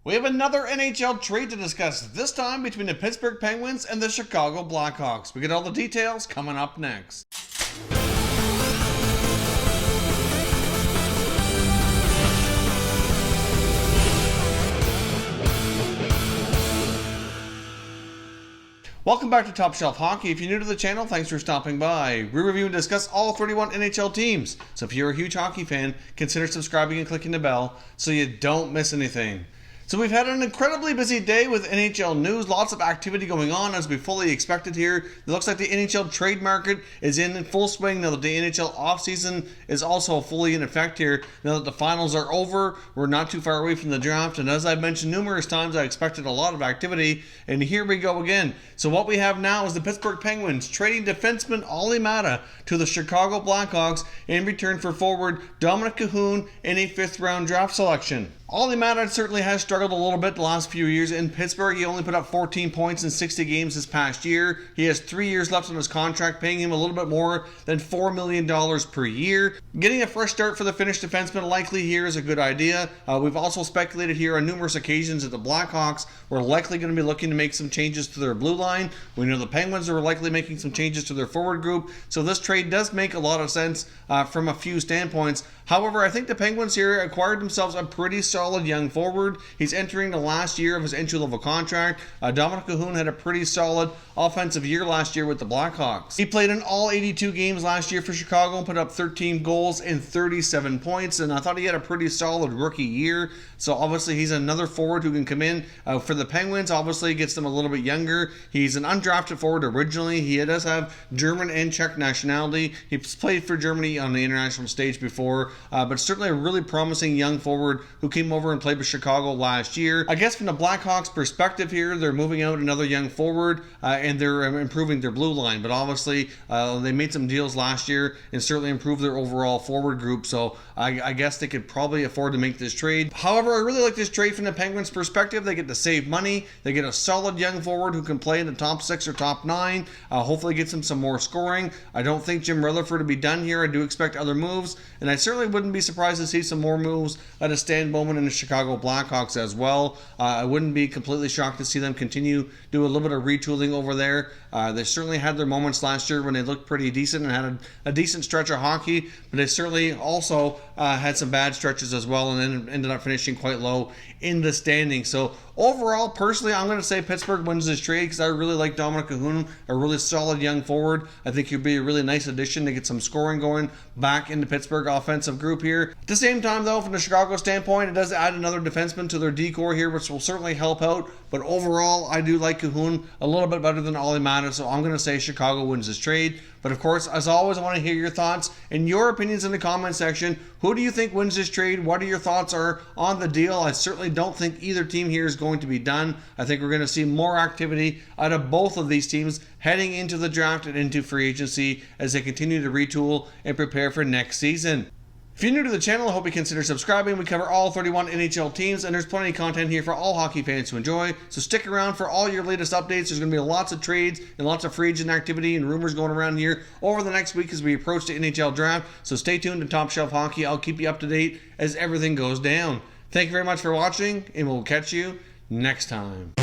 We have another NHL trade to discuss, this time between the Pittsburgh Penguins and the Chicago Blackhawks. We get all the details coming up next. Welcome back to Top Shelf Hockey. If you're new to the channel, thanks for stopping by. We review and discuss all 31 NHL teams. So if you're a huge hockey fan, consider subscribing and clicking the bell so you don't miss anything. So we've had an incredibly busy day with NHL news, lots of activity going on as we fully expected here. It looks like the NHL trade market is in full swing now that the NHL offseason is also fully in effect here. Now that the finals are over, we're not too far away from the draft, and as I've mentioned numerous times, I expected a lot of activity, and here we go again. So what we have now is the Pittsburgh Penguins trading defenseman Olli Maata to the Chicago Blackhawks in return for forward Dominic Kahun in a 5th round draft selection. Olli Maata certainly has struggled a little bit the last few years in Pittsburgh. He only put up 14 points in 60 games this past year. He has 3 years left on his contract, paying him a little bit more than $4 million per year. Getting a fresh start for the Finnish defenseman likely here is a good idea. We've also speculated here on numerous occasions that the Blackhawks were likely going to be looking to make some changes to their blue line. We know the Penguins are likely making some changes to their forward group. So this trade does make a lot of sense from a few standpoints. However, I think the Penguins here acquired themselves a pretty solid young forward. He's entering the last year of his entry-level contract. Dominic Kahun had a pretty solid offensive year last year with the Blackhawks. He played in all 82 games last year for Chicago and put up 13 goals and 37 points, and I thought he had a pretty solid rookie year. So obviously he's another forward who can come in for the Penguins. Obviously gets them a little bit younger. He's an undrafted forward originally. He does have German and Czech nationality. He's played for Germany on the international stage before. But certainly a really promising young forward who came over and played with Chicago last year. I guess from the Blackhawks' perspective here, they're moving out another young forward and they're improving their blue line. But obviously, they made some deals last year and certainly improved their overall forward group. So I guess they could probably afford to make this trade. However, I really like this trade from the Penguins' perspective. They get to save money. They get a solid young forward who can play in the top 6 or top 9. Hopefully gets them some more scoring. I don't think Jim Rutherford to be done here. I do expect other moves. And I certainly wouldn't be surprised to see some more moves at a Stan Bowman in the Chicago Blackhawks as well. I wouldn't be completely shocked to see them continue do a little bit of retooling over there. They certainly had their moments last year when they looked pretty decent and had a decent stretch of hockey, but they certainly also had some bad stretches as well and then ended up finishing quite low in the standings. So overall, personally, I'm going to say Pittsburgh wins this trade because I really like Dominic Kahun, a really solid young forward. I think he'll be a really nice addition to get some scoring going back in the Pittsburgh offensive group here. At the same time, though, from the Chicago standpoint, it does add another defenseman to their decor here, which will certainly help out. But overall, I do like Kahun a little bit better than Olli Maata, so I'm going to say Chicago wins this trade. But of course, as always, I want to hear your thoughts and your opinions in the comment section. Who do you think wins this trade? What are your thoughts are on the deal? I certainly don't think either team here is going to be done. I think we're going to see more activity out of both of these teams heading into the draft and into free agency as they continue to retool and prepare for next season. If you're new to the channel, I hope you consider subscribing. We cover all 31 NHL teams, and there's plenty of content here for all hockey fans to enjoy. So stick around for all your latest updates. There's going to be lots of trades and lots of free agent activity and rumors going around here over the next week as we approach the NHL draft. So stay tuned to Top Shelf Hockey. I'll keep you up to date as everything goes down. Thank you very much for watching, and we'll catch you next time.